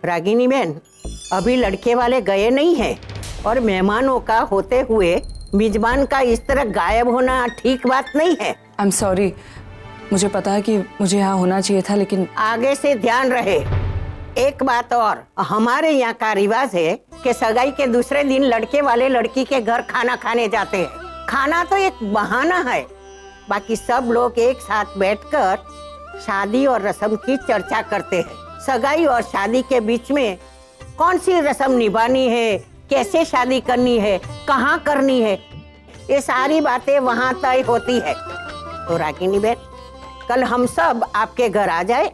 रागिनी बहन, अभी लड़के वाले गए नहीं हैं और मेहमानों का होते हुए मेजबान का इस तरह गायब होना ठीक बात नहीं है। आई एम सॉरी, मुझे पता है कि मुझे यहाँ होना चाहिए था, लेकिन आगे से ध्यान रहे। एक बात और, हमारे यहाँ का रिवाज है कि सगाई के दूसरे दिन लड़के वाले लड़की के घर खाना खाने जाते हैं। खाना तो एक बहाना है, बाकी सब लोग एक साथ बैठकर शादी और रस्म की चर्चा करते हैं। सगाई और शादी के बीच में कौन सी रस्म निभानी है, कैसे शादी करनी है, कहाँ करनी है, ये सारी बातें वहाँ तय होती है। तो रागिनी बहन, कल हम सब आपके घर आ जाए,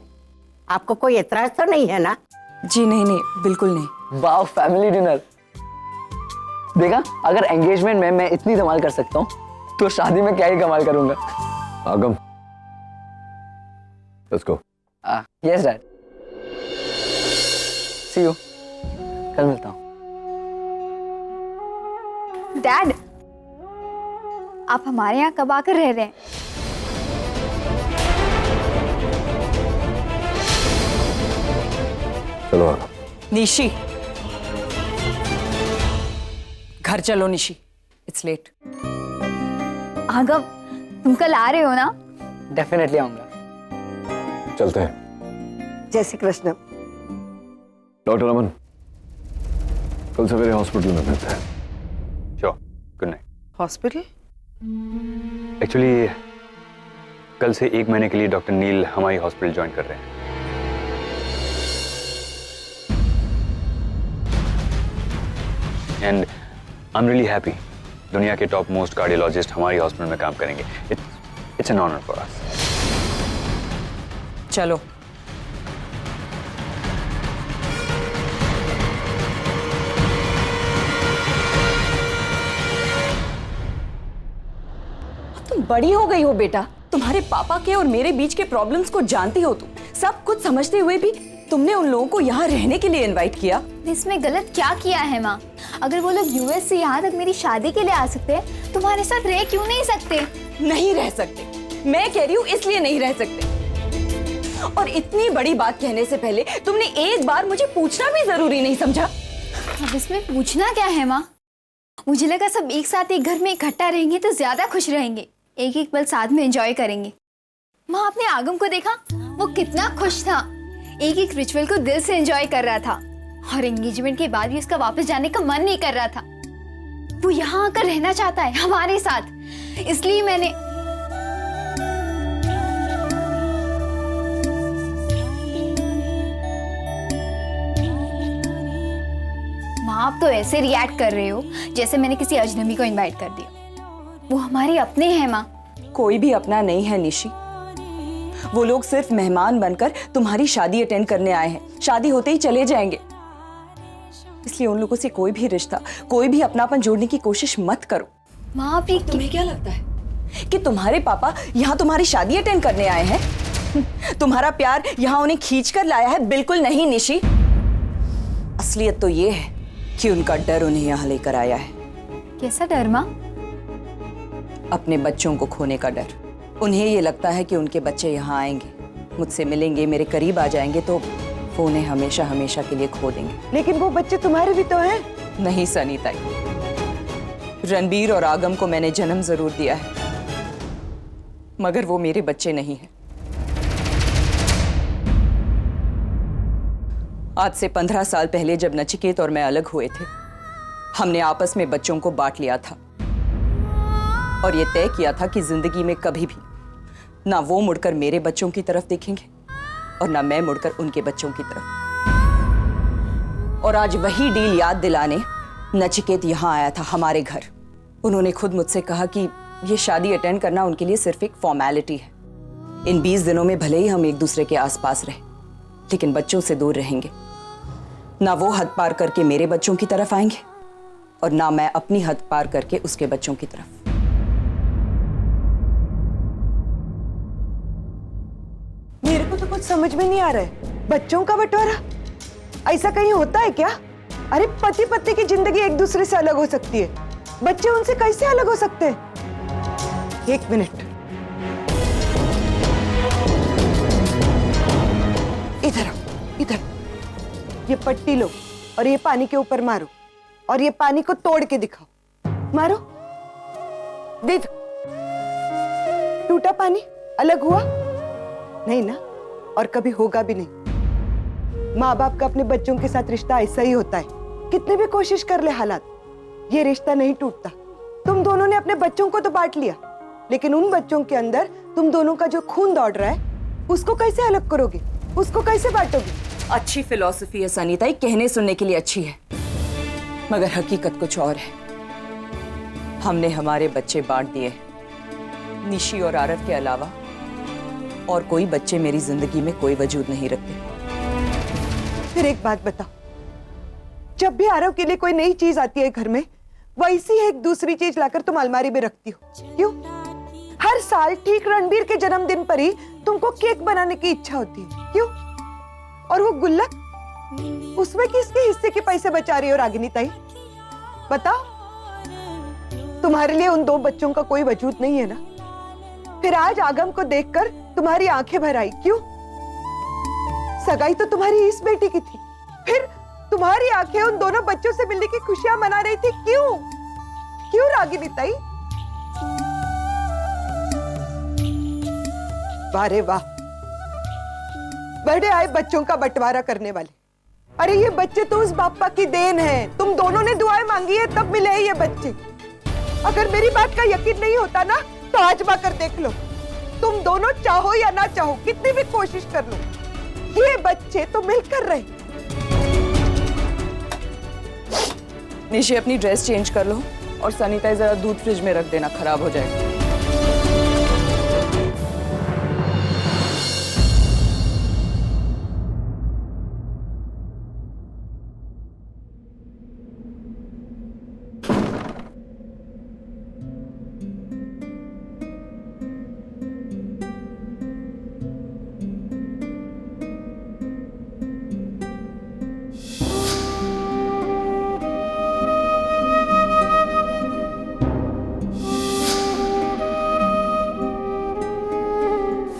आपको कोई एतराज तो नहीं है ना? जी नहीं नहीं, बिल्कुल नहीं। वाह, फैमिली डिनर। देखा, अगर एंगेजमेंट में मैं इतनी धमाल कर सकता हूँ तो शादी में क्या ही कमाल करूंगा। Agam, let's go. Yes dad, see you, कल मिलता हूँ। डैड, आप हमारे यहाँ कब आकर रह रहे हैं? चलो आगम। निशी, घर चलो निशी, इट्स लेट। आगम, तुम कल आ रहे हो ना? डेफिनेटली आऊंगा। चलते हैं। जय श्री कृष्ण। डॉक्टर अमन, कल सवेरे हॉस्पिटल में मिलते हैं। Sure, good night. Hospital? Actually कल से 1 महीने के लिए डॉक्टर नील हमारी हॉस्पिटल ज्वाइन कर रहे हैं। And I am really happy, दुनिया के टॉप मोस्ट कार्डियोलॉजिस्ट हमारी हॉस्पिटल में काम करेंगे। It's an honour for us. चलो। तुम बड़ी हो गई हो बेटा, तुम्हारे पापा के और मेरे बीच के प्रॉब्लम्स को जानती हो तुम। सब कुछ समझते हुए भी तुमने उन लोगों को यहाँ रहने के लिए इनवाइट किया। इसमें गलत क्या किया है माँ? अगर वो लोग यूएस से यहाँ तक मेरी शादी के लिए आ सकते हैं, तुम्हारे साथ रह क्यों नहीं सकते? नहीं रह सकते, मैं कह रही हूँ इसलिए नहीं रह सकते। और इतनी बड़ी बात कहने से पहले तुमने एक बार मुझे पूछना भी जरूरी नहीं समझा? अब इसमें पूछना क्या है माँ? मुझे लगा सब एक साथ एक घर में इकट्ठा रहेंगे तो ज्यादा खुश रहेंगे, एक एक पल साथ में एंजॉय करेंगे। माँ, आपने आगम को देखा? वो कितना खुश था, एक एक रिचुअल को दिल से एंजॉय कर रहा था। और एंगेजमेंट के बाद भी उसका वापस जाने का मन नहीं कर रहा था। वो यहाँ आकर रहना चाहता है हमारे साथ, इसलिए मैंने। माँ, आप तो ऐसे रिएक्ट कर रहे हो जैसे मैंने किसी अजनबी को इनवाइट कर दिया। वो हमारे अपने हैं माँ। कोई भी अपना नहीं है निशी, वो लोग सिर्फ मेहमान बनकर तुम्हारी शादी अटेंड करने आए हैं, शादी होते ही चले जाएंगे। इसलिए उन लोगों से कोई भी रिश्ता, कोई भी अपनापन जोड़ने की कोशिश मत करो। माँ, आप ये तुम्हें क्या लगता है कि तुम्हारे पापा यहाँ तुम्हारी शादी अटेंड करने आए हैं? तुम्हारा प्यार यहाँ उन्हें खींच कर लाया है? बिल्कुल नहीं निशी, असलियत तो ये है कि उनका डर उन्हें यहाँ लेकर आया है। कैसा डर माँ? अपने बच्चों को खोने का डर। उन्हें ये लगता है कि उनके बच्चे यहाँ आएंगे, मुझसे मिलेंगे, मेरे करीब आ जाएंगे तो वो उन्हें हमेशा हमेशा के लिए खो देंगे। लेकिन वो बच्चे तुम्हारे भी तो हैं। नहीं सनीता, रणबीर और आगम को मैंने जन्म जरूर दिया है, मगर वो मेरे बच्चे नहीं हैं। आज से 15 साल पहले जब नचिकेत और मैं अलग हुए थे, हमने आपस में बच्चों को बांट लिया था और ये तय किया था कि जिंदगी में कभी भी ना वो मुड़कर मेरे बच्चों की तरफ देखेंगे और ना मैं मुड़कर उनके बच्चों की तरफ। और आज वही डील याद दिलाने नचिकेत यहाँ आया था हमारे घर। उन्होंने खुद मुझसे कहा कि ये शादी अटेंड करना उनके लिए सिर्फ एक फॉर्मेलिटी है। इन 20 दिनों में भले ही हम एक दूसरे के आसपास रहे, लेकिन बच्चों से दूर रहेंगे। ना वो हद पार करके मेरे बच्चों की तरफ आएंगे और ना मैं अपनी हद पार करके उसके बच्चों की तरफ। मेरे को तो कुछ समझ में नहीं आ रहा है, बच्चों का बंटवारा ऐसा कहीं होता है क्या? अरे पति पत्नी की जिंदगी एक दूसरे से अलग हो सकती है, बच्चे उनसे कैसे अलग हो सकते हैं? एक मिनट, इधर आओ, इधर। ये पट्टी लो और ये पानी के ऊपर मारो और ये पानी को तोड़ के दिखाओ। मारो, देख टूटा पानी अलग हुआ नहीं ना, और कभी होगा भी नहीं। माँ बाप का अपने बच्चों के साथ रिश्ता ऐसा ही होता है, कितने भी कोशिश कर ले हालात, ये रिश्ता नहीं टूटता। तुम दोनों ने अपने बच्चों को तो बांट लिया, लेकिन उन बच्चों के अंदर तुम दोनों का जो खून दौड़ रहा है उसको कैसे अलग करोगे, उसको कैसे बांटोगे? अच्छी फिलॉसफी है सनीता, कहने सुनने के लिए अच्छी है, मगर हकीकत कुछ और है। हमने हमारे बच्चे बांट दिए, निशी और आरव के अलावा और कोई बच्चे मेरी जिंदगी में कोई वजूद नहीं रखते। फिर एक बात बताओ, जब भी आरव के लिए कोई नई चीज आती है घर में, वैसी एक दूसरी चीज लाकर तुम अलमारी में रखती हो, क्यों? हर साल ठीक रणबीर के जन्मदिन पर ही तुमको केक बनाने की इच्छा होती है, क्यों? और वो गुल्लक, उसमें किसके हिस्से के पैसे बचा रही हो रागिनी ताई? बताओ, तुम्हारे लिए उन दो बच्चों का कोई वजूद नहीं है ना? फिर आज आगम को देखकर तुम्हारी आंखें भर आई, क्यों? सगाई तो तुम्हारी इस बेटी की थी, फिर तुम्हारी आंखें उन दोनों बच्चों से मिलने की खुशियां मना रही थी, क्यों? क्यों रागिनी ताई? वाह रे वाह, बड़े आए बच्चों का बंटवारा करने वाले। अरे ये बच्चे तो उस बापा की देन है, तुम दोनों ने दुआएं मांगी है तब मिले हैं ये बच्चे। अगर मेरी बात का यकीन नहीं होता ना तो आजमा कर देख लो, तुम दोनों चाहो या ना चाहो, कितनी भी कोशिश कर लो, ये बच्चे तो मिलकर रहे। निशी अपनी ड्रेस चेंज कर लो और सनीता जरा दूध फ्रिज में रख देना, खराब हो जाएगा।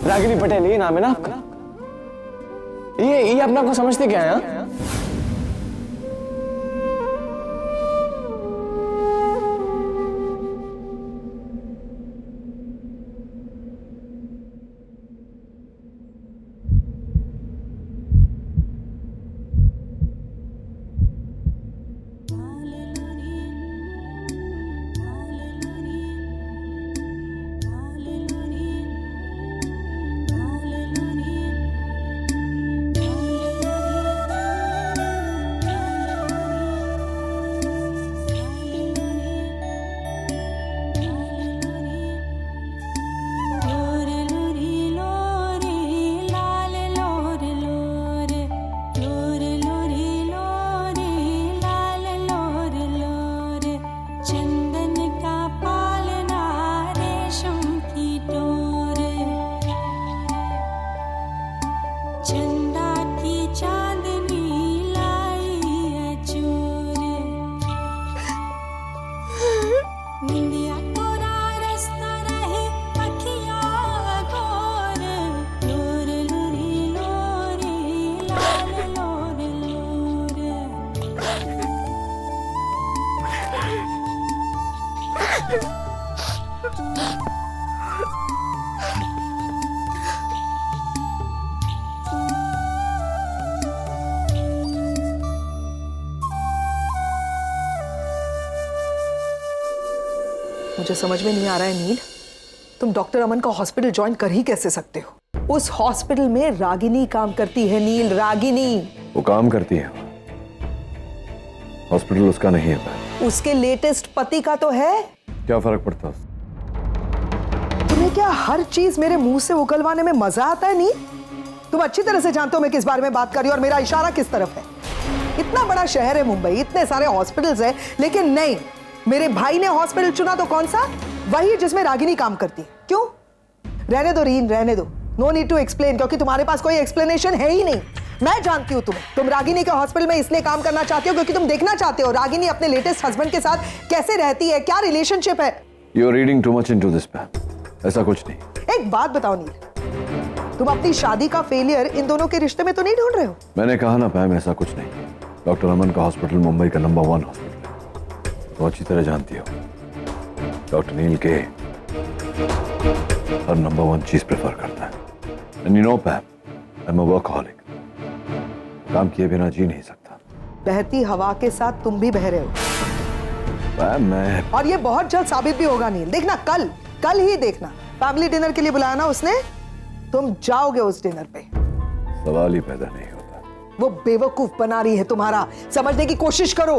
रागिनी पटेल, ये नाम है ना आपका? ये अपने आप को समझते क्या है? मुझे समझ में नहीं आ रहा है नील, तुम डॉक्टर अमन का हॉस्पिटल ज्वाइन कर ही कैसे सकते हो? उस हॉस्पिटल में रागिनी काम करती है नील, रागिनी। वो काम करती है, हॉस्पिटल उसका नहीं है। उसके लेटेस्ट पति का तो है। क्या फर्क पड़ता है? तुम्हें क्या हर चीज मेरे मुंह से उगलवाने में मजा आता है नील? तुम अच्छी तरह से जानते हो मैं किस बारे में बात कर रही हूँ और मेरा इशारा किस तरफ है। इतना बड़ा शहर है मुंबई, इतने सारे हॉस्पिटल्स हैं, लेकिन नहीं, मेरे भाई ने हॉस्पिटल चुना तो कौन सा? वही जिसमें रागिनी काम करती है। क्यों? रहने दो रीन, रहने दो, नो नीड टू एक्सप्लेन, क्योंकि तुम्हारे पास कोई एक्सप्लेनेशन है ही नहीं। मैं जानती हूँ तुम्हें, तुम रागिनी के हॉस्पिटल में इसलिए काम करना चाहते हो क्योंकि तुम देखना चाहते हो रागिनी अपने लेटेस्ट हस्बैंड के साथ कैसे रहती है, क्या रिलेशनशिप है। You are reading too much into this ma'am, ऐसा कुछ नहीं। एक बात बताओ नील, तुम अपनी शादी का फेलियर इन दोनों के रिश्ते में तो नहीं ढूंढ रहे हो? मैंने कहा ना पैम, ऐसा कुछ नहीं। डॉक्टर अमन का हॉस्पिटल मुंबई का नंबर 1 हॉस्पिटल है, तो अच्छी तरह जानती हो। डॉक्टर नील के हर नंबर 1 चीज प्रेफर करता है। And you know पैम, I am a workaholic. काम किए बिना जी नहीं सकता। बहती हवा के साथ तुम भी बह रहे हो पैम, मैं और ये बहुत जल्द साबित भी होगा नील। देखना, कल ही देखना। फैमिली डिनर के लिए बुलाया ना उसने, तुम जाओगे उस डिनर पे। सवाल ही पैदा नहीं होता। वो बेवकूफ बना रही है तुम्हारा, समझने की कोशिश करो।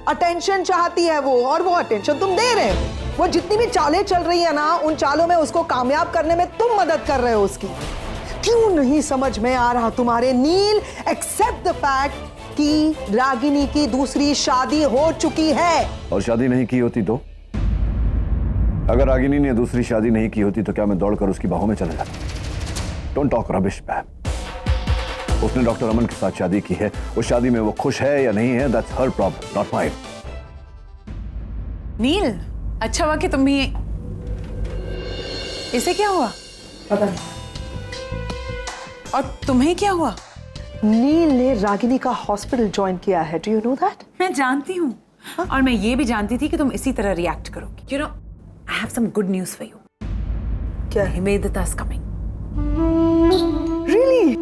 अटेंशन चाहती है वो, और वो अटेंशन तुम दे रहे हो। वो जितनी भी चालें चल रही है ना, उन चालों में उसको कामयाब करने में तुम मदद कर रहे हो उसकी। क्यों नहीं समझ में आ रहा तुम्हारे नील? एक्सेप्ट द फैक्ट कि रागिनी की दूसरी शादी हो चुकी है। और शादी नहीं की होती तो? अगर रागिनी ने दूसरी शादी नहीं की होती तो क्या मैं दौड़कर उसकी बाहों में चला जाता? Don't talk rubbish पैम। उसने डॉक्टर अमन के साथ शादी की है। उस शादी में वो खुश है या नहीं है, that's her problem, not mine. Neel, अच्छा हुआ कि तुम भी। इसे क्या हुआ? पता नहीं। और तुम्हें क्या हुआ? नील ने रागिनी का हॉस्पिटल ज्वाइन किया है। Do you know that? मैं जानती हूँ, और मैं ये भी जानती थी कि तुम इसी तरह रिएक्ट करोगी। You know, I have some good news for you. क्या? Himedita is coming. Really?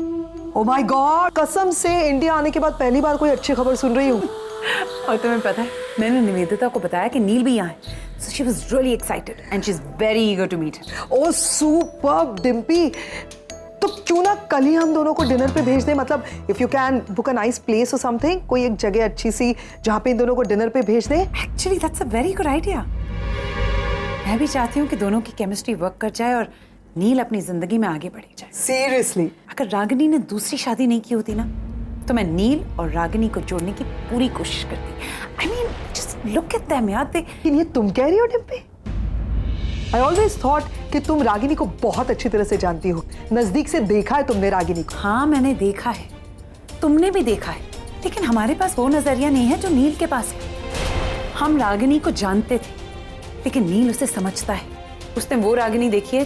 Oh my god, कसम से इंडिया आने के बाद पहली बार कोई अच्छी खबर सुन रही हूँ। और तुम्हें पता है, मैंने निवेदिता को बताया कि नील भी यहाँ है, so she was really excited and she's very eager to meet her. Oh superb Dimpy, तो क्यों ना कल ही हम दोनों को डिनर पे भेज दे। मतलब if you can book a nice place और समथिंग, कोई एक जगह अच्छी सी जहाँ पे इन दोनों को डिनर पे भेज दे। Actually, that's a very good idea. मैं भी चाहती हूँ कि दोनों की केमिस्ट्री वर्क कर जाए और नील अपनी जिंदगी में आगे बढ़ी जाए। सीरियसली? अगर रागिनी ने दूसरी शादी नहीं की होती ना, तो मैं नील और रागिनी को जोड़ने की पूरी कोशिश करती। I mean, just look at them यार। लेकिन ये तुम कह रही हो डिम्पी? I always thought कि तुम रागिनी को बहुत अच्छी तरह से जानती हो, नजदीक से देखा है तुमने रागिनी को। हाँ, मैंने देखा है, तुमने भी देखा है, लेकिन हमारे पास वो नजरिया नहीं है जो नील के पास है। हम रागिनी को जानते थे, लेकिन नील उसे समझता है। उसने वो रागिनी देखी है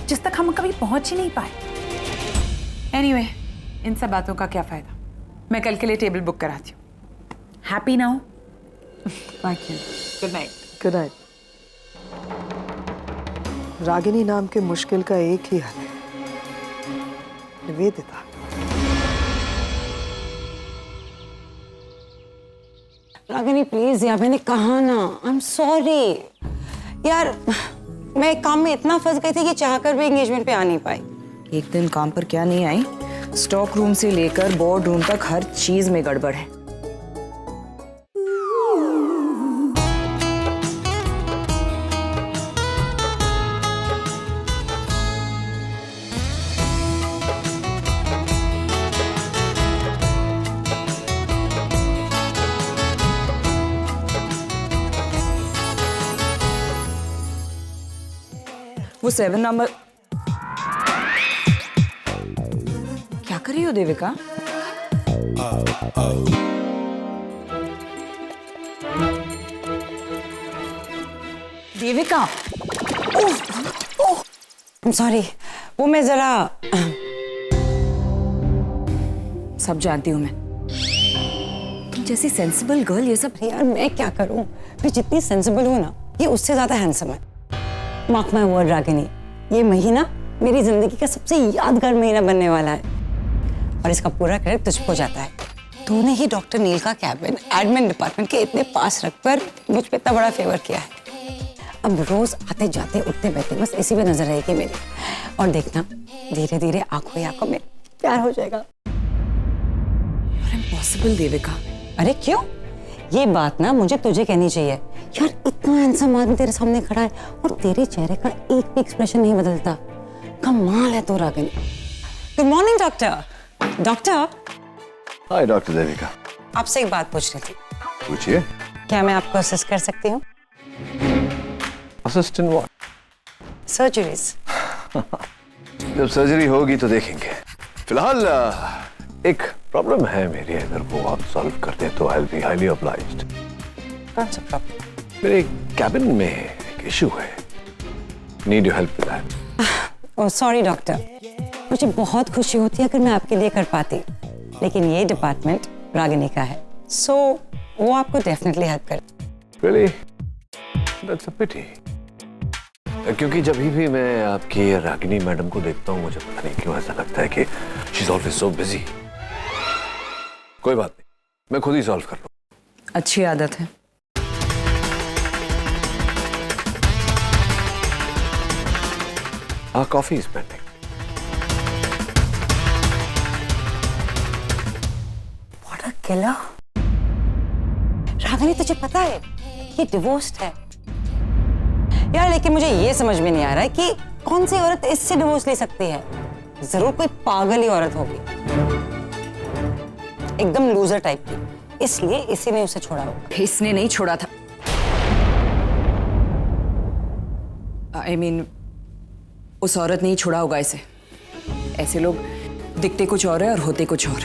जिस तक हम कभी पहुंच ही नहीं पाए। Anyway, इन सब बातों का क्या फायदा। मैं कल के लिए टेबल बुक कराती हूँ। Happy now? Thank you. Good night. Good night. Ragini नाम के मुश्किल का एक ही हल है, निवेदिता। रागिनी प्लीज यार, मैंने कहा ना, आई एम सॉरी यार। मैं एक काम में इतना फंस गई थी कि चाहकर भी एंगेजमेंट पे आ नहीं पाई। एक दिन काम पर क्या नहीं आई, स्टॉक रूम से लेकर बोर्ड रूम तक हर चीज में गड़बड़ है। वो 7 नंबर क्या कर रही हो देविका? देविका, I'm sorry, वो मैं जरा सब जानती हूँ मैं। तुम जैसी सेंसिबल गर्ल ये सब। यार मैं क्या करूं, मैं जितनी सेंसिबल हूं ना, ये उससे ज्यादा हैंडसम है। मार्क माय वर्ड रागिनी, ये महीना मेरी जिंदगी का सबसे यादगार महीना बनने वाला है, और इसका पूरा क्रेडिट तुझको जाता है। तूने ही डॉक्टर नील का कैबिन एडमिन डिपार्टमेंट के इतने पास रखकर मुझ पे इतना बड़ा फेवर किया है। अब रोज आते जाते उठते बैठते बस इसी पे नजर रहेगी मेरी, और देखना धीरे धीरे आंखों ही आंखों में प्यार हो जाएगा। इम्पॉसिबल देविका। अरे क्यों? ये बात ना मुझे तुझे कहनी चाहिए यार। इतना हैंडसम आदमी तेरे सामने खड़ा है और तेरे चेहरे का एक भी एक्सप्रेशन नहीं बदलता। कमाल है तो Ragini. Good morning doctor. Doctor. हाय डॉक्टर देविका। आपसे एक बात पूछनी थी। पूछिए। क्या मैं आपको असिस्ट कर सकती हूँ? Assist in what? सर्जरीज। जब सर्जरी होगी तो देखेंगे। फिलहाल एक प्रॉब्लम है मेरी, अगर वो आप सॉल्व कर दें तो I will be highly obliged. कौन सा प्रॉब्लम? मेरे कैबिन में एक इशू है, need your help with that. Oh sorry doctor, मुझे बहुत खुशी होती है अगर मैं आपके लिए कर पाती, लेकिन ये डिपार्टमेंट रागिनी का है, सो वो आपको डेफिनेटली हेल्प करे। Really? That's a pity. क्योंकि जब भी मैं आपकी रागिनी मैडम को देखता हूँ मुझे पता नहीं क्यों ऐसा लगता है कि she's always so busy. कोई बात नहीं, मैं खुद ही सॉल्व कर लूँ। अच्छी आदत है। Our coffee is pending. What a killer! Ragini तुझे पता है ये डिवोर्स्ड है यार, लेकिन मुझे ये समझ में नहीं आ रहा है कि कौन सी औरत इससे डिवोर्स ले सकती है। जरूर कोई पागल ही औरत होगी, एकदम लूजर टाइप की, इसलिए इसी ने उसे छोड़ा होगा। इसने नहीं छोड़ा था। I mean, उस औरत ने ही छोड़ा होगा इसे। ऐसे लोग दिखते कुछ और है और होते कुछ और।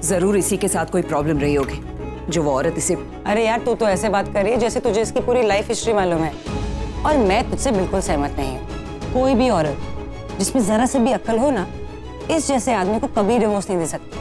जरूर इसी के साथ कोई प्रॉब्लम रही होगी जो वो औरत इसे। अरे यार तू तो ऐसे बात कर रही है जैसे तुझे इसकी पूरी लाइफ हिस्ट्री मालूम है, और मैं तुझसे बिल्कुल सहमत नहीं हूँ। कोई भी औरत जिसमें जरा से भी अक्ल हो ना, इस जैसे आदमी को कभी डिवोर्स नहीं दे सकती।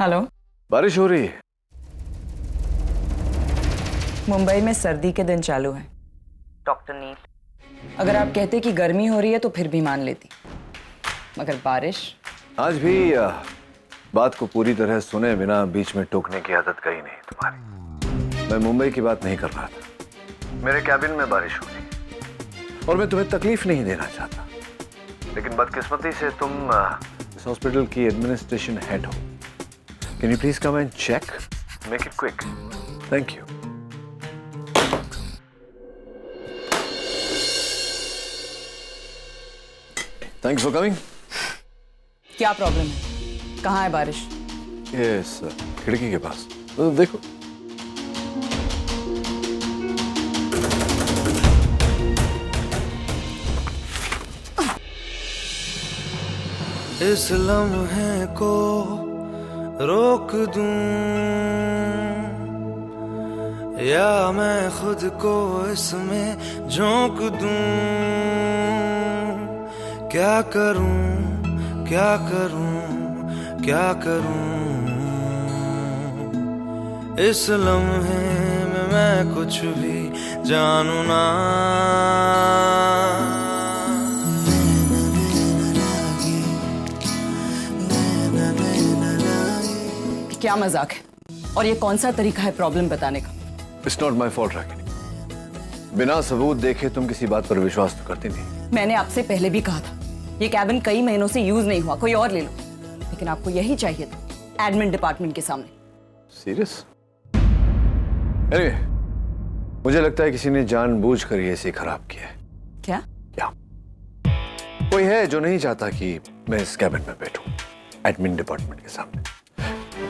हेलो। बारिश हो रही है। मुंबई में सर्दी के दिन चालू है डॉक्टर नील। अगर आप कहते कि गर्मी हो रही है तो फिर भी मान लेती, मगर बारिश। आज भी बात को पूरी तरह सुने बिना बीच में टोकने की आदत कहीं नहीं तुम्हारी। मैं मुंबई की बात नहीं कर रहा था। मेरे कैबिन में बारिश हो रही और मैं तुम्हें तकलीफ नहीं देना चाहता, लेकिन बदकिस्मती से तुम इस हॉस्पिटल की एडमिनिस्ट्रेशन हेड हो। Can you please come and check? Make it quick. Thank you. Thanks for coming. क्या प्रॉब्लम है? कहाँ है बारिश? Yes, खिड़की के पास। देखो। इस लम्हे को रोक दूं या मैं खुद को इसमें झोंक दूं, क्या करूं क्या करूं क्या करूं, इस लम्हे में मैं कुछ भी जानू ना। क्या मजाक है? और ये कौन सा तरीका है प्रॉब्लम बताने का? It's not my fault, Ragini. बिना सबूत देखे तुम किसी बात पर विश्वास तो करती नहीं। मैंने आपसे पहले भी कहा था ये कैबिन कई महीनों से यूज नहीं हुआ, कोई और ले लो, लेकिन आपको यही चाहिए था एडमिन डिपार्टमेंट के सामने। सीरियस? Anyway, मुझे लगता है किसी ने जानबूझकर ये ऐसे खराब किया है। क्या? कोई है जो नहीं चाहता कि मैं इस कैबिन में बैठूं एडमिन डिपार्टमेंट के सामने।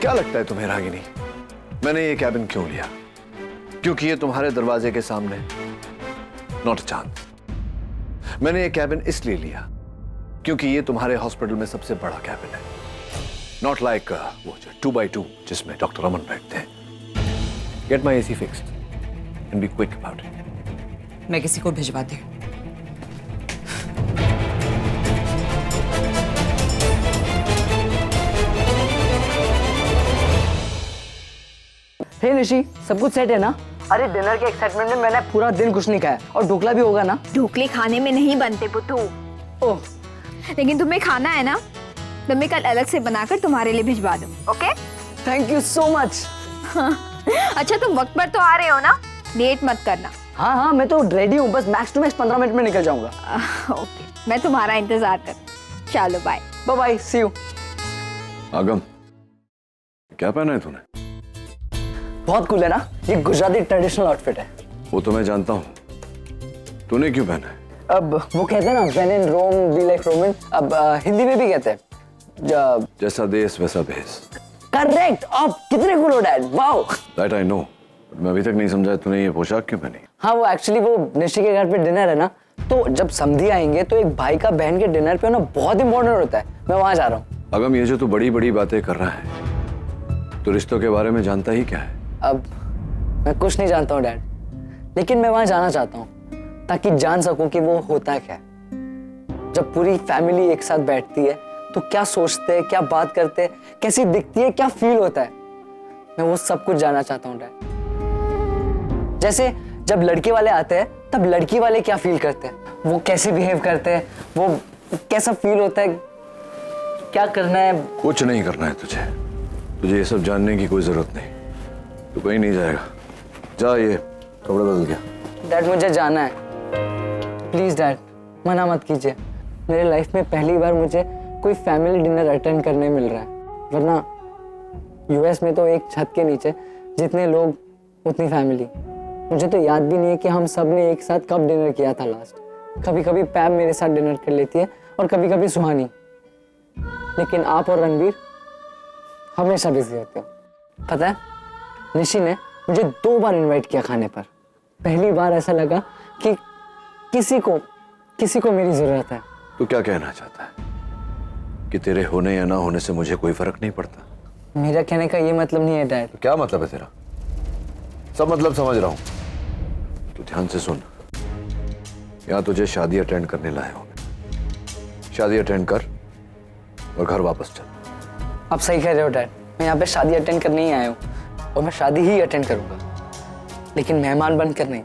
क्या लगता है तुम्हें रागिनी, मैंने ये कैबिन क्यों लिया? क्योंकि ये तुम्हारे दरवाजे के सामने? Not a chance. मैंने ये कैबिन इसलिए लिया क्योंकि ये तुम्हारे हॉस्पिटल में सबसे बड़ा कैबिन है। नॉट लाइक वो 2x2 जिसमें डॉक्टर अमन बैठते हैं। Get my AC fixed and be quick about it. मैं किसी को भिजवाती हूँ। हे निशी, सब कुछ सेट है ना? अरे डिनर के एक्साइटमेंट में मैंने पूरा दिन कुछ नहीं खाया, और ढोकला भी होगा ना? ढोकले खाने में नहीं बनते पुत्तू। ओह, लेकिन तुम्हें खाना है ना, तो मैं कल अलग से बनाकर तुम्हारे लिए भिजवा दूँ। Okay? Thank you so much. अच्छा तुम वक्त पर तो आ रहे हो ना, लेट मत करना। हाँ हाँ, मैं तो रेडी हूँ, बस मैक्स टू मैक्स 15 मिनट में निकल जाऊंगा। ओके, मैं तुम्हारा इंतजार कर। चलो bye. Bye bye, see you. Agam, क्या पहना है तूने? बहुत कूल है ना, ये गुजराती ट्रेडिशनल आउटफिट है। वो तो मैं जानता हूँ, तूने क्यों पहना है? अब वो कहते हैं ना, when in Rome be like Roman. अब हिंदी में भी कहते हैं जैसा देश वैसा भेष। करेक्ट। अब कितने कूल हो dad, wow. That I know, but मैं अभी तक नहीं समझा तूने ये पोशाक क्यों पहनी? हाँ, वो एक्चुअली वो निशी के घर पे डिनर है ना, तो जब समधी आएंगे तो एक भाई का बहन के डिनर पे होना बहुत इंपॉर्टेंट होता है। मैं वहां जा रहा हूँ। अगम, ये जो तू बड़ी बड़ी बातें कर रहा है, तो रिश्तों के बारे में जानता ही क्या है? अब मैं कुछ नहीं जानता हूँ डैड, लेकिन मैं वहां जाना चाहता हूँ ताकि जान सकूं कि वो होता क्या है। जब पूरी फैमिली एक साथ बैठती है तो क्या सोचते हैं, क्या बात करते हैं, कैसी दिखती है, क्या फील होता है, मैं वो सब कुछ जानना चाहता हूँ डैड। जैसे जब लड़के वाले आते हैं तब लड़की वाले क्या फील करते हैं, वो कैसे बिहेव करते हैं, वो कैसा फील होता है, क्या करना है। कुछ नहीं करना है तुझे, तुझे ये सब जानने की कोई जरूरत नहीं। तू कहीं नहीं जाएगा, जा, ये कपड़े बदल गया। डैड मुझे जाना है, प्लीज डैड, मना मत कीजिए। मेरे लाइफ में पहली बार मुझे कोई फैमिली डिनर अटेंड करने मिल रहा है, वरना यूएस में तो एक छत के नीचे जितने लोग उतनी फैमिली। मुझे तो याद भी नहीं है कि हम सब ने एक साथ कब डिनर किया था लास्ट। कभी कभी पैम मेरे साथ डिनर कर लेती है और कभी कभी सुहानी, लेकिन आप और रणवीर हमेशा बिजी होते हो। पता है, निशी ने मुझे 2 बार इनवाइट किया खाने पर। पहली बार ऐसा लगा कि किसी को मेरी जरूरत है। तू क्या कहना चाहता है कि तेरे होने या ना होने से मुझे कोई फर्क नहीं पड़ता? मेरा कहने का ये मतलब नहीं है डैड। तो क्या मतलब है तेरा? सब मतलब समझ रहा हूं, तू ध्यान से सुन। यहां तुझे शादी अटेंड करने लाया हूं। शादी अटेंड कर और घर वापस चल। आप सही कह रहे हो डैड, मैं यहाँ पे शादी अटेंड करने ही आया हूँ और मैं शादी ही अटेंड करूंगा, लेकिन मेहमान बनकर नहीं,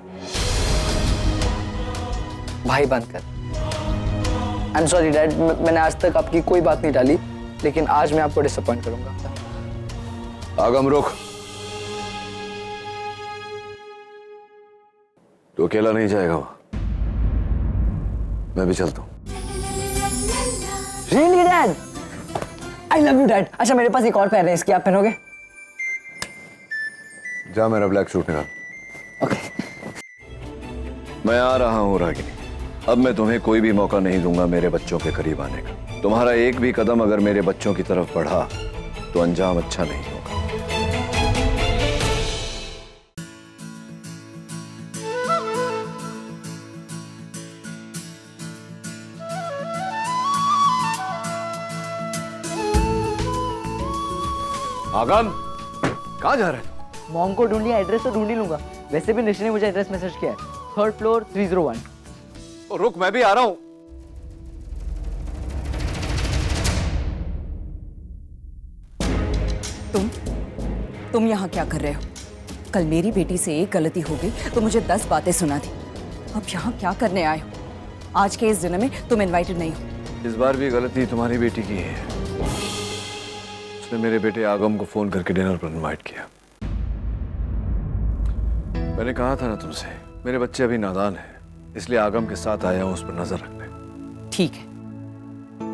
भाई बनकर। आई एम सॉरी डैड, मैंने आज तक आपकी कोई बात नहीं डाली, लेकिन आज मैं आपको डिसअपॉइंट करूंगा। आगम रुक, तू अकेला नहीं जाएगा वहां, मैं भी चलता हूं। Really dad, I love you dad. अच्छा, मेरे पास एक और पैर है, इसकी आप पहनोगे? जा, मेरा ब्लैक सूट निकाल। ओके। मैं आ रहा हूं रागिनी, अब मैं तुम्हें कोई भी मौका नहीं दूंगा मेरे बच्चों के करीब आने का। तुम्हारा एक भी कदम अगर मेरे बच्चों की तरफ बढ़ा तो अंजाम अच्छा नहीं होगा। आगम, कहाँ जा रहे हो? मॉम को ढूंढ लिया, एड्रेस तो ढूंढ ही लूंगा। वैसे भी निशी ने मुझे एड्रेस मैसेज किया है, 3rd फ्लोर 301। तो रुक, मैं भी आ रहा हूं। तुम यहाँ क्या कर रहे हो? कल मेरी बेटी से एक गलती हो गई तो मुझे 10 बातें सुना दी। अब यहाँ क्या करने आए हो? आज के इस दिन में तुम इनवाइटेड नहीं हो। इस बार भी गलती तुम्हारी बेटी की है। उसने मेरे बेटे आगम को फोन करके डिनर पर इनवाइट किया। मैंने कहा था ना तुमसे, मेरे बच्चे अभी नादान हैं, इसलिए आगम के साथ आया हूं उस पर नजर रखने। ठीक है,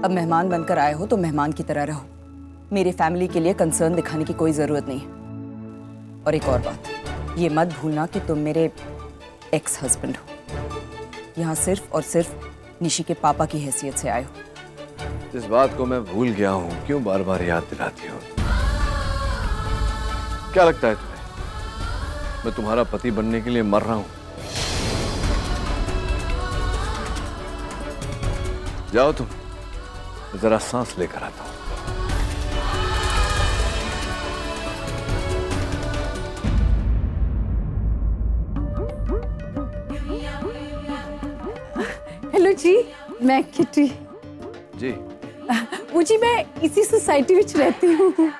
अब मेहमान बनकर आए हो तो मेहमान की तरह रहो। मेरी फैमिली के लिए कंसर्न दिखाने की कोई जरूरत नहीं है। और एक और बात, ये मत भूलना कि तुम मेरे एक्स हस्बैंड हो। यहाँ सिर्फ और सिर्फ निशी के पापा की हैसियत से आए हो। इस बात को मैं भूल गया हूं, क्यों बार बार याद दिलाती हो? क्या लगता है तुम्हें मैं तुम्हारा पति बनने के लिए मर रहा हूं? जाओ तुम, जरा सांस लेकर आता हूं। हेलो जी, मैं किटी जी। मुझे मैं इसी सोसाइटी में रहती हूँ।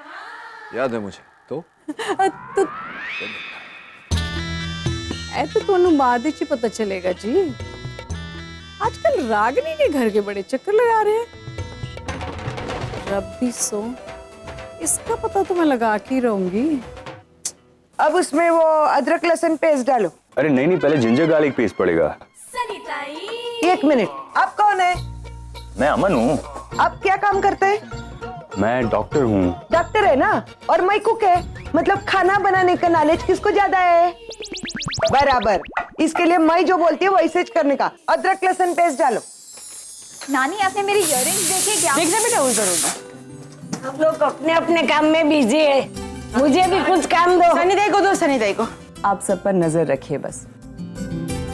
याद है मुझे तो तो बाद ही पता चलेगा जी। आजकल रागिनी के घर के बड़े चक्कर लगा रहे हैं। रब्बी सो, इसका पता तो मैं लगा के ही रहूंगी। अब उसमें वो अदरक लहसुन पेस्ट डालो। अरे नहीं, पहले जिंजर गार्लिक पेस्ट पड़ेगा। 1 मिनट, आप कौन है? मैं अमन हूँ। आप क्या काम करते हैं? मैं डॉक्टर हूँ। डॉक्टर है ना, और मैं कुक है, मतलब खाना बनाने का नॉलेज किसको ज्यादा है? बराबर, इसके लिए मैं जो बोलती हूँ वैसे करने का। अदरक लहसुन पेस्ट डालो। नानी आपने मेरी इयररिंग्स देखे क्या? देखना बेटा उधर। आप लोग अपने अपने काम में बिजी है, मुझे भी कुछ काम दो। सनी दे को। आप सब पर नजर रखिए बस।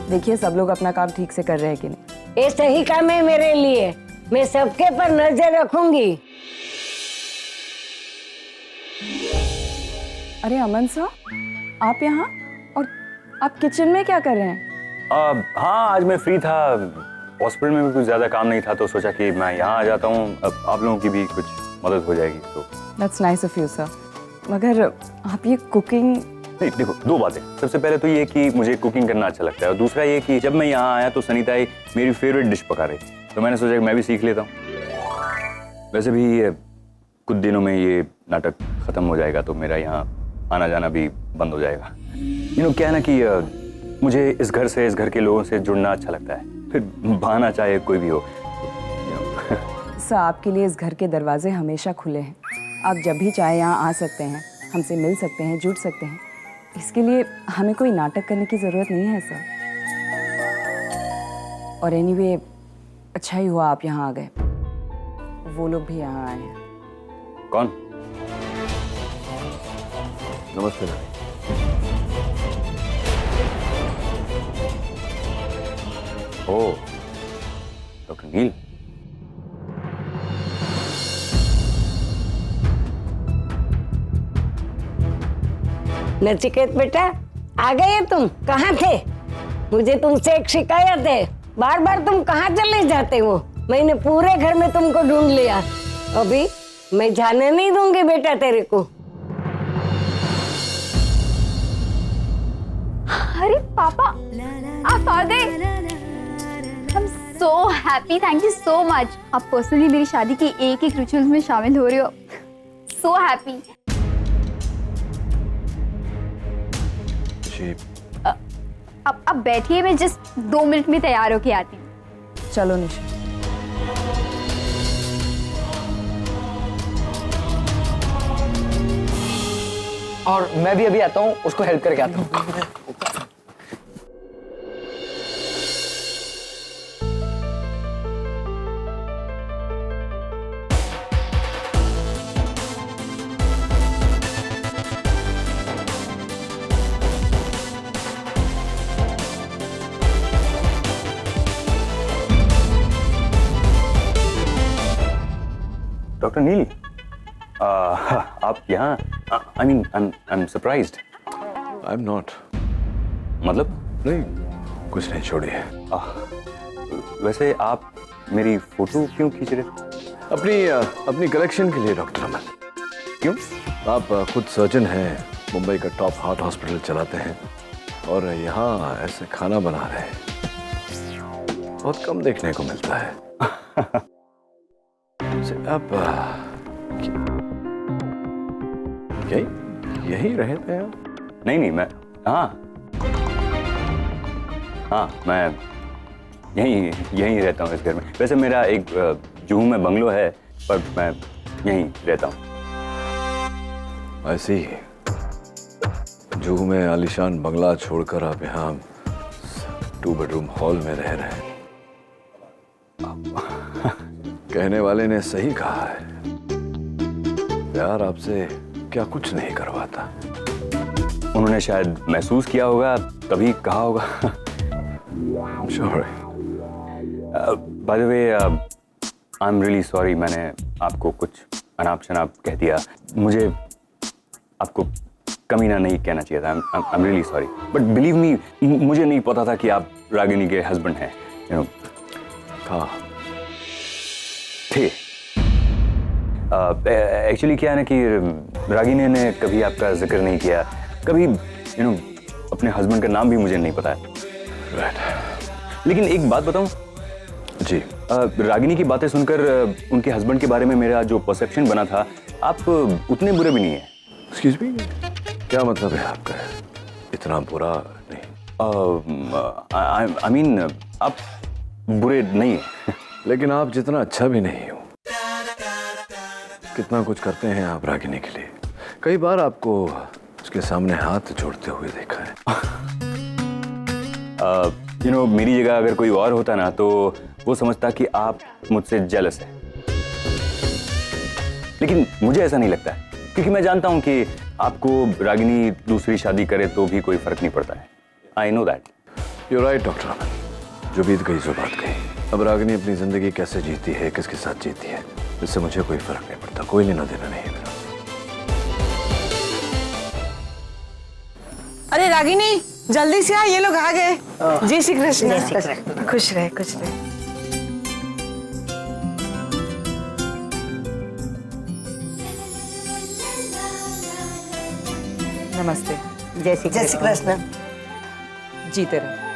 देखिए सब लोग अपना काम ठीक से कर रहे हैं कि नहीं। ये सही काम है मेरे लिए, मैं सबके पर नजर रखूंगी। अरे अमन साहब, आप यहाँ और आप किचन में क्या कर रहे हैं? हाँ, आज मैं फ्री था, हॉस्पिटल में भी कुछ ज्यादा काम नहीं था तो सोचा कि मैं यहाँ आ जाता हूँ, अब आप लोगों की भी कुछ मदद हो जाएगी तो। That's nice of you, sir. मगर आप ये कुकिंग... नहीं, देखो दो बातें। सबसे पहले तो ये कि मुझे कुकिंग करना अच्छा लगता है, और दूसरा ये कि जब मैं यहाँ आया तो सनीताई मेरी फेवरेट डिश पका रही थी, तो मैंने सोचा कि मैं भी सीख लेता हूँ। वैसे भी कुछ दिनों में ये नाटक खत्म हो जाएगा तो मेरा यहाँ आना जाना भी बंद हो जाएगा। क्या है ना कि मुझे इस घर से, इस घर के लोगों से जुड़ना अच्छा लगता है, फिर बहाना चाहे कोई भी हो। सर, आपके लिए इस घर के दरवाजे हमेशा खुले हैं। आप जब भी चाहे यहाँ आ सकते हैं, हमसे मिल सकते हैं, जुड़ सकते हैं। इसके लिए हमें कोई नाटक करने की ज़रूरत नहीं है सर। और एनीवे, अच्छा ही हुआ आप यहाँ आ गए। वो लोग भी यहाँ आए हैं। कौन? नमस्ते नानी। ओह, डॉक्टर नील। नचिकेत बेटा, आ गए तुम? कहाँ थे? मुझे तुमसे एक शिकायत है, बार बार तुम कहाँ चले जाते हो? मैंने पूरे घर में तुमको ढूंढ लिया, अभी मैं जाने नहीं दूंगी बेटा तेरे को। अरे पापा, आप आ गए। I'm so happy, thank you so much. आप पर्सनली मेरी शादी की एक एक रिचुअल्स में शामिल हो रहे हो। So happy. जी। अब बैठिए, मैं जस्ट 2 मिनट में तैयार होके आती हूँ। चलो निशा। और मैं भी अभी आता हूँ, उसको हेल्प करके आता हूँ। डॉक्टर नील, आप यहाँ? I mean I am surprised. I am not. मतलब? नहीं, कुछ नहीं, छोड़िए। वैसे आप मेरी फोटो क्यों खींच रहे? अपनी कलेक्शन के लिए डॉक्टर अमन। क्यों? आप खुद सर्जन हैं, मुंबई का टॉप हार्ट हॉस्पिटल चलाते हैं, और यहाँ ऐसे खाना बना रहे हैं, बहुत कम देखने को मिलता है। आप यही रहते हैं? नहीं, मैं मैं यहीं रहता हूँ इस घर में। वैसे मेरा एक जुहू में बंगलो है, पर मैं यहीं रहता हूँ। ऐसे ही जुहू में आलीशान बंगला छोड़कर आप यहाँ 2 बेडरूम हॉल में रह रहे हैं। कहने वाले ने सही कहा है, प्यार आपसे क्या कुछ नहीं करवाता। उन्होंने शायद महसूस किया होगा, तभी कहा होगा। Sorry. By the way, I'm really sorry, मैंने आपको कुछ अनाप शनाप कह दिया। मुझे आपको कमीना नहीं कहना चाहिए था। I'm really sorry. But believe me, मुझे नहीं पता था कि आप रागिनी के हस्बैंड हैं। थे। एक्चुअली क्या है ना कि रागिनी ने कभी आपका जिक्र नहीं किया, कभी अपने हस्बैंड का नाम भी मुझे नहीं पता है। लेकिन एक बात बताऊं जी, रागिनी की बातें सुनकर उनके हस्बैंड के बारे में मेरा जो परसेप्शन बना था, आप उतने बुरे भी नहीं है। एक्सक्यूज मी, क्या मतलब है आपका? इतना बुरा नहीं। आई मीन आप बुरे नहीं है। लेकिन आप जितना अच्छा भी नहीं हो। कितना कुछ करते हैं आप रागिनी के लिए। कई बार आपको उसके सामने हाथ जोड़ते हुए देखा है। मेरी जगह अगर कोई और होता ना तो वो समझता कि आप मुझसे जेलस है, लेकिन मुझे ऐसा नहीं लगता है क्योंकि मैं जानता हूं कि आपको रागिनी दूसरी शादी करे तो भी कोई फर्क नहीं पड़ता है। I know that. You right doctor Aman, जो बीत गई सो बात गई। अब रागिनी अपनी जिंदगी कैसे जीती है, किसके साथ जीती है, इससे मुझे कोई फर्क नहीं पड़ता, कोई लेना देना नहीं है मेरा। अरे रागिनी जल्दी से आ, ये लोग आ गए। जय श्री कृष्ण। खुश रहे खुश रहे। नमस्ते। जय श्री कृष्ण। जीते रहो।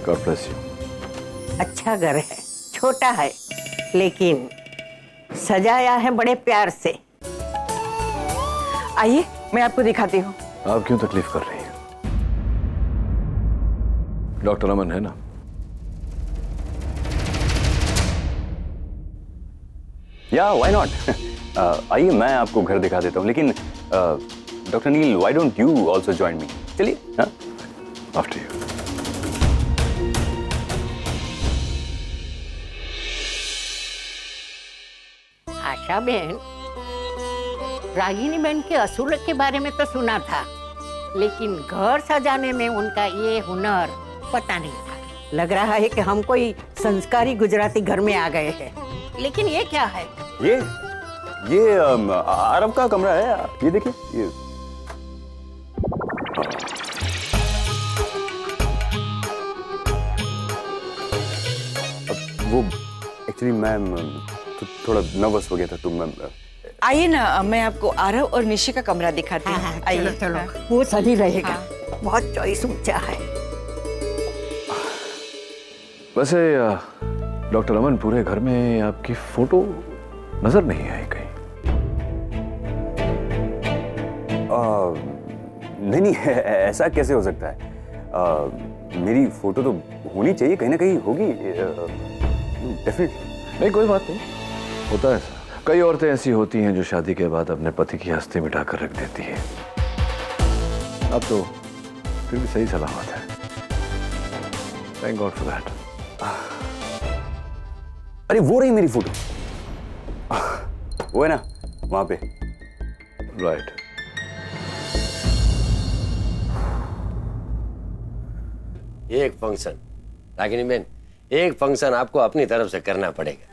God bless you. अच्छा घर है, छोटा है, लेकिन सजाया है बड़े प्यार से। आइए मैं आपको दिखाती हूँ। आप क्यों तकलीफ कर रही हैं? डॉक्टर अमन है ना? या व्हाई नॉट। आइए मैं आपको घर दिखा देता हूँ, लेकिन doctor Neel why don't you also join me. चलिए। हाँ, आफ्टर यू। आशा बहन, रागिनी बहन के असूल के बारे में तो सुना था, लेकिन घर सजाने में उनका ये हुनर पता नहीं था। लग रहा है कि हम कोई संस्कारी गुजराती घर में आ गए हैं। लेकिन ये क्या है? ये आरव का कमरा है, ये देखिए। ये वो एक्चुअली मैम थोड़ा नर्वस हो गया था, तो मैम आइए ना, मैं आपको आरव और निशी का कमरा दिखाती हूँ। आइए। चलो, वो सही रहेगा। बहुत चॉइस ऊंचा है। वैसे डॉक्टर अमन, पूरे घर में आपकी फोटो नजर नहीं आई कहीं। नहीं, ऐसा कैसे हो सकता है? मेरी फोटो तो होनी चाहिए, कहीं ना कहीं होगी डेफिनेटली। नहीं, कोई बात नहीं, होता है ऐसा। कई औरतें ऐसी होती हैं जो शादी के बाद अपने पति की हस्ती मिटाकर रख देती है। अब तो फिर भी सही सलामत है। Thank God for that. अरे वो रही मेरी फोटो, वो है ना वहां पे। राइट। एक फंक्शन रागिनी बहन, एक फंक्शन आपको अपनी तरफ से करना पड़ेगा।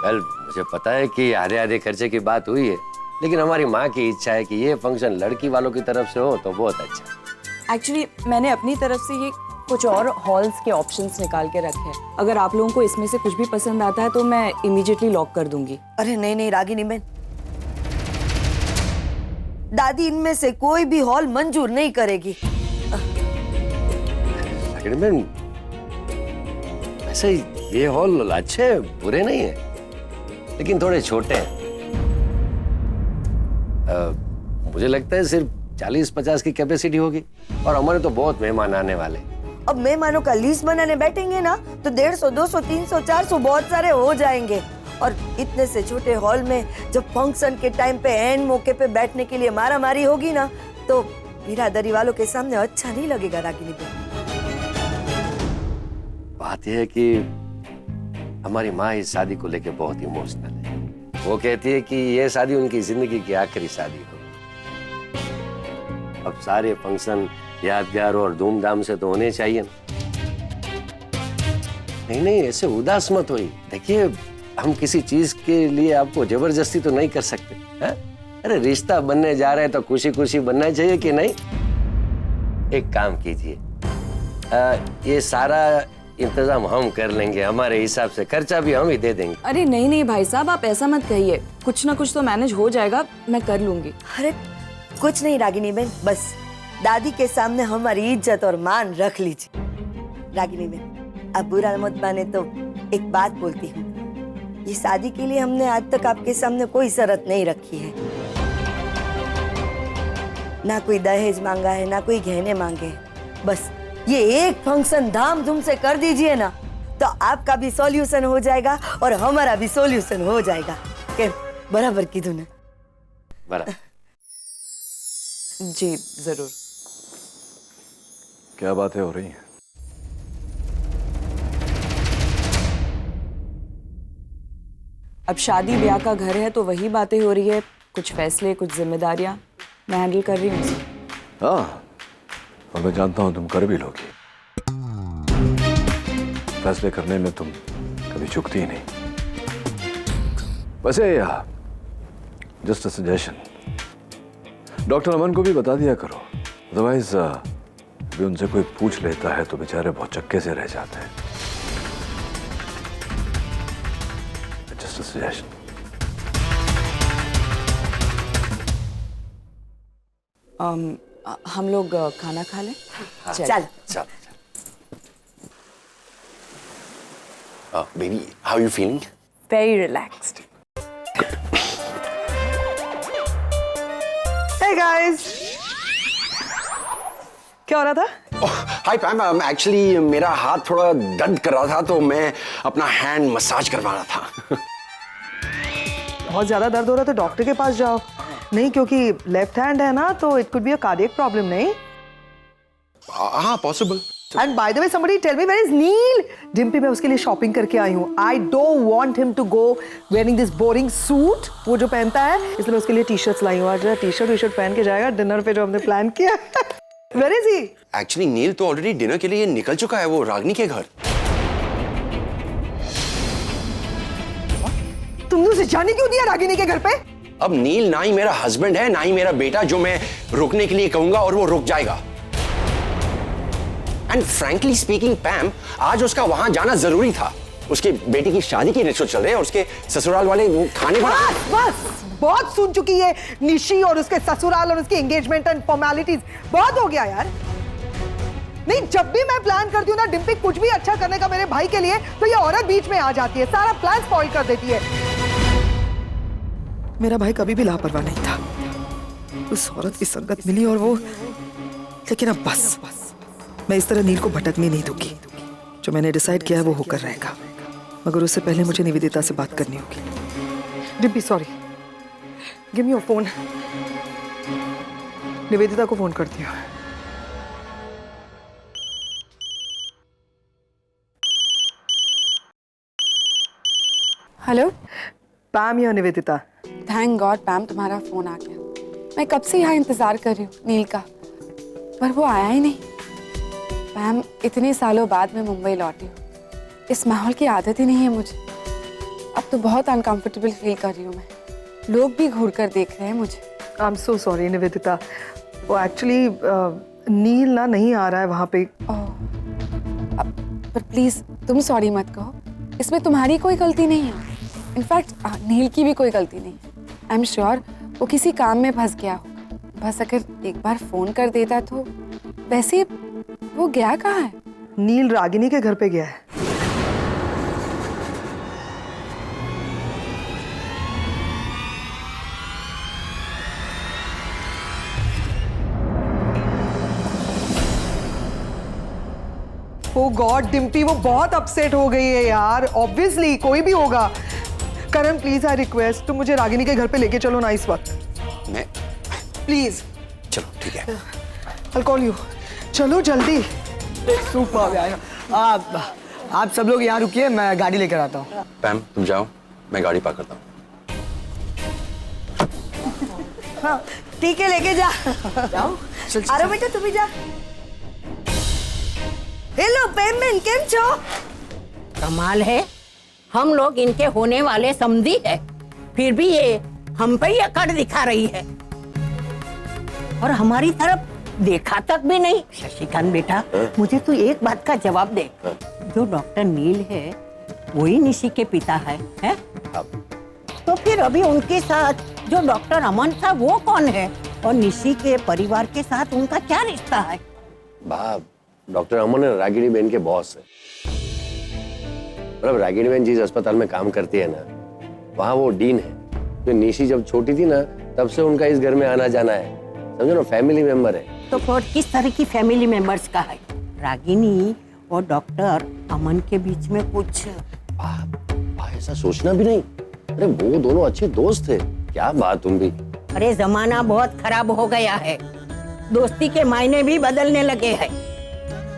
वेल, मुझे पता है कि आधे आधे खर्चे की बात हुई है, लेकिन हमारी माँ की इच्छा है कि ये फंक्शन लड़की वालों की तरफ से हो तो बहुत अच्छा। एक्चुअली मैंने अपनी तरफ से ये कुछ और हॉल्स के ऑप्शंस निकाल के रखे हैं। अगर आप लोगों को इसमें से कुछ भी पसंद आता है तो मैं इमीडिएटली लॉक कर दूंगी। अरे नहीं नहीं रागिनी बहन, दादी इनमें से कोई भी हॉल मंजूर नहीं करेगी। रागिनी बहन, ऐसे ये हॉल अच्छे बुरे नहीं है, लेकिन थोड़े छोटे हैं। मुझे लगता है सिर्फ 40-50 की कैपेसिटी होगी, और हमारे तो बहुत मेहमान आने वाले। अब मेहमानों का लिस्ट बनाने बैठेंगे ना तो 150, 200, 300, 400 बहुत सारे हो जाएंगे। और इतने से छोटे हॉल में जब फंक्शन के टाइम पे एंड मौके पे बैठने के लिए मारा मारी होगी ना, तो बिरादरी वालों के सामने अच्छा नहीं लगेगा रागिनी बहन। बात यह है कि हमारी माँ इस शादी को लेके बहुत इमोशनल है। वो कहती है कि ये शादी उनकी जिंदगी की आखिरी शादी हो। अब सारे फंक्शन यादगार और धूमधाम से तो होने चाहिए ना। नहीं नहीं, ऐसे उदास मत होइए। देखिए, हम किसी चीज के लिए आपको जबरदस्ती तो नहीं कर सकते है? अरे रिश्ता बनने जा रहे हैं तो खुशी खुशी बनना चाहिए कि नहीं? एक काम कीजिए, ये सारा इंतजाम हम कर लेंगे, हमारे हिसाब से खर्चा भी हम ही दे देंगे। अरे नहीं नहीं भाई साहब, आप ऐसा मत कहिए, कुछ ना कुछ तो मैनेज हो जाएगा, मैं कर लूंगी। अरे कुछ नहीं रागिनी बहन, बस दादी के सामने हमारी इज्जत और मान रख लीजिए। रागिनी बहन, अब बुरा मत माने तो एक बात बोलती हूँ, ये शादी के लिए हमने आज तक आपके सामने कोई शर्त नहीं रखी है। ना कोई दहेज मांगा है, ना कोई गहने मांगे हैं। बस ये एक फंक्शन धामधूम से कर दीजिए ना, तो आपका भी सॉल्यूशन हो जाएगा और हमारा भी सॉल्यूशन हो जाएगा। के बराबर की धुन। बराबर। जी जरूर। क्या बातें हो रही हैं? अब शादी ब्याह का घर है तो वही बातें हो रही है, कुछ फैसले कुछ जिम्मेदारियां मैं हैंडल कर रही हूँ। हाँ, और मैं जानता हूं तुम कर भी लोगी। फैसले करने में तुम कभी चूकती ही नहीं। वैसे जस्ट अ सजेशन, डॉक्टर अमन को भी बता दिया करो, अदरवाइज भी उनसे कोई पूछ लेता है तो बेचारे बहुत चक्के से रह जाते हैं। Just a suggestion. हम लोग खाना खा लें? चल। Baby, how you feeling? Very relaxed. Hey guys, क्या हो रहा था? हाय पैम, एक्चुअली मेरा हाथ थोड़ा दर्द कर रहा था तो मैं अपना हैंड मसाज करवा रहा था। बहुत ज्यादा दर्द हो रहा है तो डॉक्टर के पास जाओ। नहीं, क्योंकि लेफ्ट हैंड है ना, तो it could be a cardiac problem. नहीं? हाँ, possible. And by the way, somebody tell me where is Neil? Dimpy, मैं उसके लिए शॉपिंग करके आई हूँ। I don't want him to go wearing this boring suit, वो जो पहनता है, इसलिए मैं उसके लिए टी-शर्ट्स लाई हूँ। आज टी-शर्ट पहन के जाएगा डिनर पे जो हमने प्लान किया। Where is he? एक्चुअली नील तो ऑलरेडी डिनर के लिए निकल चुका है, वो रागनी के घर। तुमने उसे जाने क्यों दिया रागिनी के घर पे? अब नील ना ही मेरा हस्बैंड है ना ही मेरा बेटा जो मैं रुकने के लिए कहूंगा और वो रुक जाएगा। एंड फ्रैंकली स्पीकिंग पैम, आज उसका वहां जाना जरूरी था। उसके बेटे की शादी के रिचुअल चल रहे हैं और उसके ससुराल वाले वो खाने बस बहुत सुन चुकी है निशी और उसके ससुराल और उसकी एंगेजमेंट एंड फॉर्मेलिटीज। बहुत हो गया यार। नहीं, जब भी मैं प्लान करती हूँ ना डिम्पी कुछ भी अच्छा करने का मेरे भाई के लिए, तो ये औरत बीच में आ जाती है, सारा प्लान स्पॉइल कर देती है। मेरा भाई कभी भी लापरवाह नहीं था। उस औरत की संगत मिली और वो, लेकिन अब बस मैं इस तरह नील को भटकने नहीं दूंगी। जो मैंने डिसाइड किया है वो होकर रहेगा, मगर उससे पहले मुझे निवेदिता से बात करनी होगी। Dimpy sorry, give me your phone. Nivedita को फोन करती हूँ। हेलो पैम या निवेदिता? थैंक गॉड पैम, तुम्हारा फोन आ गया। मैं कब से यहाँ इंतजार कर रही हूँ नील का, पर वो आया ही नहीं। पैम, इतने सालों बाद मैं मुंबई लौटी हूँ। इस माहौल की आदत ही नहीं है मुझे। अब तो बहुत अनकंफर्टेबल फील कर रही हूँ मैं। लोग भी घूर कर देख रहे हैं मुझे। I am so sorry Nivedita, वो एक्चुअली नील ना नहीं आ रहा है वहाँ पे। पर प्लीज तुम सॉरी मत कहो, इसमें तुम्हारी कोई गलती नहीं है। इनफैक्ट नील की भी कोई गलती नहीं है। आई एम श्योर वो किसी काम में फंस गया होगा। बस अगर एक बार फोन कर देता तो। वैसे वो गया कहाँ है? नील रागिनी के घर पे गया है। ओ गॉड डिम्पी, वो बहुत अपसेट हो गई है यार। ऑब्वियसली कोई भी होगा। करण प्लीज आई रिक्वेस्ट, तुम मुझे रागिनी के घर पे लेके चलो ना इस वक्त। मैं प्लीज। चलो ठीक है। I'll call you. चलो जल्दी। सुपर यार। आप सब लोग यहाँ रुकिए, मैं गाड़ी लेकर आता हूँ। पैम तुम जाओ, मैं गाड़ी पार्क करता हूँ। हाँ ठीक है, लेके जा। जाओ। अरे बेटा तुम भी जा। हेलो पेमेंट, केम छो? कमाल है, हम लोग इनके होने वाले समधी है, फिर भी ये हम पे ही अकड़ दिखा रही है और हमारी तरफ देखा तक भी नहीं। शशिकांत बेटा, मुझे तू एक बात का जवाब दे। जो डॉक्टर नील है वही निशी के पिता है? तो फिर अभी उनके साथ जो डॉक्टर अमन था वो कौन है, और निशी के परिवार के साथ उनका क्या रिश्ता है? बाप, डॉक्टर अमन रागिनी बहन के बॉस है। मतलब रागिनी बहन जिस अस्पताल में काम करती है ना, वहाँ वो डीन है। तो निशी जब छोटी थी ना, तब से उनका इस घर में आना जाना है। समझो ना, फैमिली मेंबर है। तो फिर किस तरह की फैमिली मेंबर्स का है? रागिनी और डॉक्टर अमन के बीच में कुछ। ऐसा सोचना भी नहीं। अरे वो दोनों अच्छे दोस्त थे। क्या बात तुम भी। अरे जमाना बहुत खराब हो गया है, दोस्ती के मायने भी बदलने लगे हैं।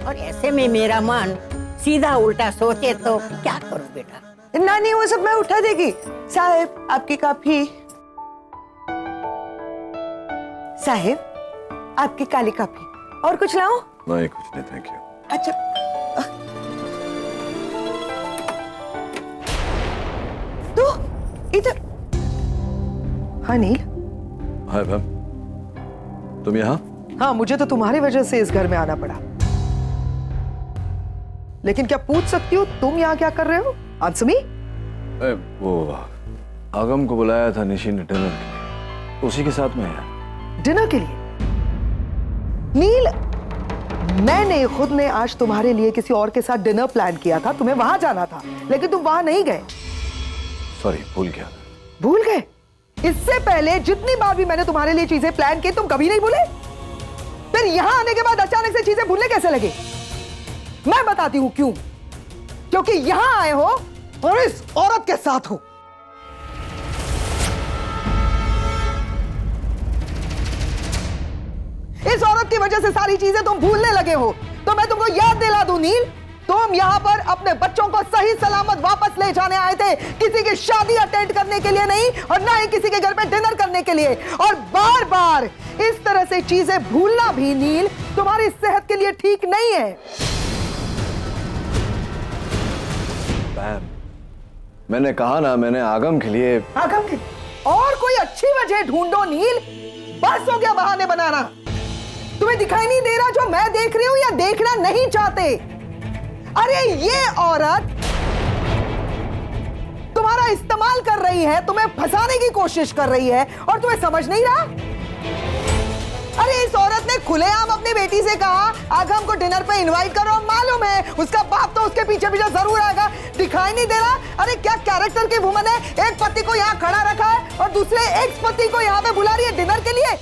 और ऐसे में मेरा मन सीधा उल्टा सोचे तो क्या करूं बेटा। नानी वो सब मैं उठा देगी। साहब आपकी कॉफी। साहब आपकी काली कॉफी। और कुछ लाऊं? नहीं कुछ नहीं, थैंक यू। अच्छा तो इधर। हाँ नील। हाय मैम, तुम यहाँ? हाँ, मुझे तो तुम्हारी वजह से इस घर में आना पड़ा। लेकिन क्या पूछ सकती हो तुम यहाँ क्या कर रहे हो? Answer me. वो आगम को बुलाया था निशी ने डिनर के लिए, उसी के साथ में है। डिनर के लिए? नील, मैंने खुद ने आज तुम्हारे लिए किसी और के साथ डिनर प्लान किया था, तुम्हें वहां जाना था, लेकिन तुम वहां नहीं गए। सॉरी, भूल गया। भूल गए? इससे पहले जितनी बार भी मैंने तुम्हारे लिए चीजें प्लान की तुम कभी नहीं भूले। फिर यहां आने के बाद अचानक से चीजें भूलने कैसे लगे? मैं बताती हूं क्यों। क्योंकि यहां आए हो और इस औरत के साथ हो। इस औरत की वजह से सारी चीजें तुम भूलने लगे हो। तो मैं तुमको याद दिला दूं नील, तुम यहाँ पर अपने बच्चों को सही सलामत वापस ले जाने आए थे, किसी की शादी अटेंड करने के लिए नहीं और ना ही किसी के घर पे डिनर करने के लिए। और बार बार इस तरह से चीजें भूलना भी नील तुम्हारी सेहत के लिए ठीक नहीं है। मैम, मैंने कहा ना, मैंने आगम के लिए। आगम के और कोई अच्छी वजह ढूंढो नील, बस हो गया बहाने बनाना। तुम्हें दिखाई नहीं दे रहा जो मैं देख रही हूं या देखना नहीं चाहते? अरे ये औरत तुम्हारा इस्तेमाल कर रही है, तुम्हें फंसाने की कोशिश कर रही है और तुम्हें समझ नहीं रहा। अरे इस औरत ने खुलेआम अपनी बेटी से कहा आगम को डिनर पे इनवाइट करो। मालूम है उसका बाप तो उसके पीछे पीछे जरूर आएगा। दिखाई नहीं दे रहा? अरे क्या कैरेक्टर की वुमन है, एक पति को यहाँ खड़ा रखा है और दूसरे एक्स पति को यहाँ पे बुला रही है डिनर के लिए।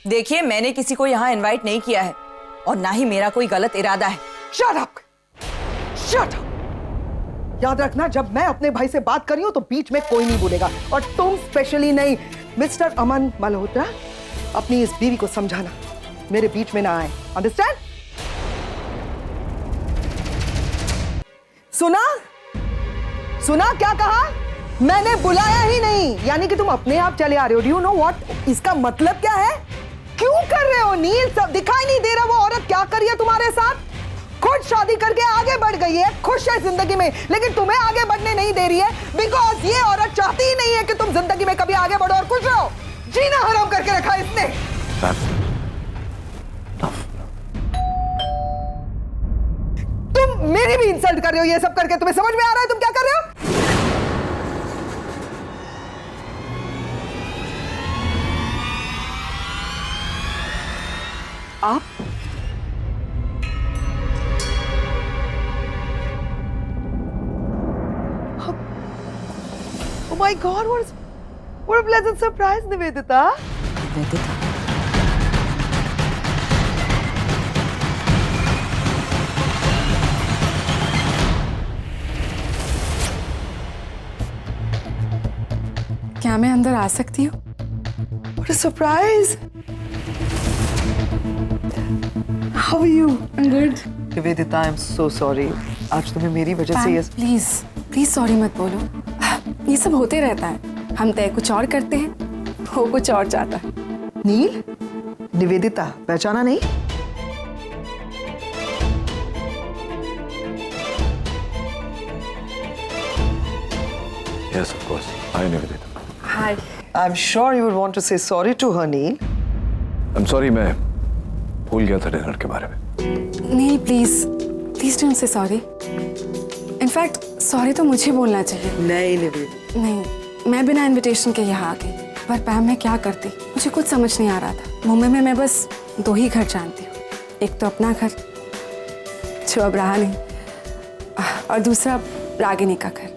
देखिए, मैंने किसी को यहाँ इनवाइट नहीं किया है और ना ही मेरा कोई गलत इरादा है। Shut up! Shut up! याद रखना, जब मैं अपने भाई से बात कर रही हूं तो बीच में कोई नहीं बोलेगा, और तुम स्पेशली नहीं। मिस्टर अमन मल्होत्रा, अपनी इस बीवी को समझाना मेरे बीच में ना आए। अंडरस्टैंड? सुना? सुना क्या कहा? मैंने बुलाया ही नहीं, यानी कि तुम अपने आप चले आ रहे हो। डू यू नो व्हाट इसका मतलब क्या है? क्यों कर रहे हो नील? सब दिखाई नहीं दे रहा वो औरत क्या कर रही है तुम्हारे साथ? खुद शादी करके आगे बढ़ गई है, खुश है जिंदगी में, लेकिन तुम्हें आगे बढ़ने नहीं दे रही है बिकॉज ये औरत चाहती ही नहीं है कि तुम जिंदगी में कभी आगे बढ़ो और खुश रहो। जीना हराम करके रखा इसने। तुम मेरी भी इंसल्ट कर रहे हो ये सब करके। तुम्हें समझ में आ रहा है तुम क्या कर रहे हो? आप Oh my God, what a pleasant surprise, Nivedita. क्या मैं अंदर आ सकती हूँ? What a surprise. How are you? I'm good. Nivedita, I'm so sorry. आज तुम्हें मेरी वजह से ये प्लीज प्लीज सॉरी मत बोलो। ये सब होते रहता है। हम तय कुछ और करते हैं, वो कुछ और चाहता है। नील, निवेदिता पहचाना नहीं? Yes, of course. Hi, Nivedita. Hi. I'm sure you would want to say sorry to her, Neil. I'm sorry, मैं भूल गया था डिनर के बारे में। Neel please please don't say sorry. In fact sorry तो मुझे बोलना चाहिए। नहीं निवेदिता, नहीं, मैं बिना इनविटेशन के यहाँ आ गई, पर पैम मैं क्या करती मुझे कुछ समझ नहीं आ रहा था। मुंबई में मैं बस 2 ही घर जानती हूँ, एक तो अपना घर जो अब रहा नहीं, और दूसरा रागिनी का घर।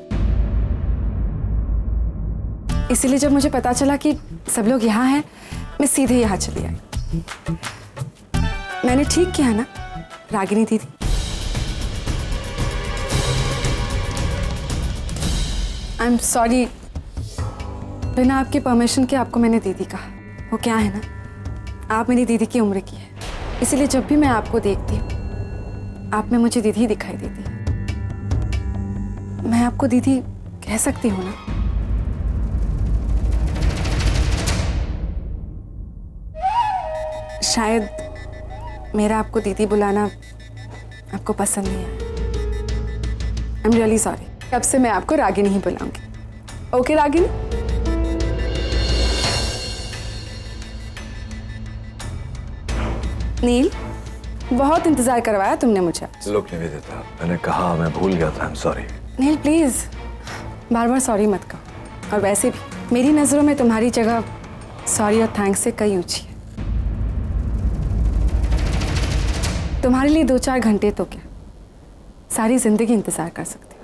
इसीलिए जब मुझे पता चला कि सब लोग यहाँ हैं, मैं सीधे यहाँ चली आई। मैंने ठीक किया ना? रागिनी दीदी। आई एम सॉरी, बिना आपकी परमिशन के आपको मैंने दीदी कहा। वो क्या है ना, आप मेरी दीदी की उम्र की है, इसलिए जब भी मैं आपको देखती हूँ आप में मुझे दीदी ही दिखाई देती है। मैं आपको दीदी कह सकती हूँ ना? शायद मेरा आपको दीदी बुलाना आपको पसंद नहीं आया। आई एम रियली सॉरी। अब से मैं आपको रागिनी ही बुलाऊंगी। ओके रागिनी? नील, बहुत इंतजार करवाया तुमने मुझे। लोग नहीं देता, मैंने कहा, मैं भूल गया था। I am sorry. Neel please बार बार सॉरी मत कहो। और वैसे भी मेरी नजरों में तुम्हारी जगह सॉरी और थैंक्स से कई ऊंची है। तुम्हारे लिए 2-4 घंटे तो क्या, सारी जिंदगी इंतजार कर सकते।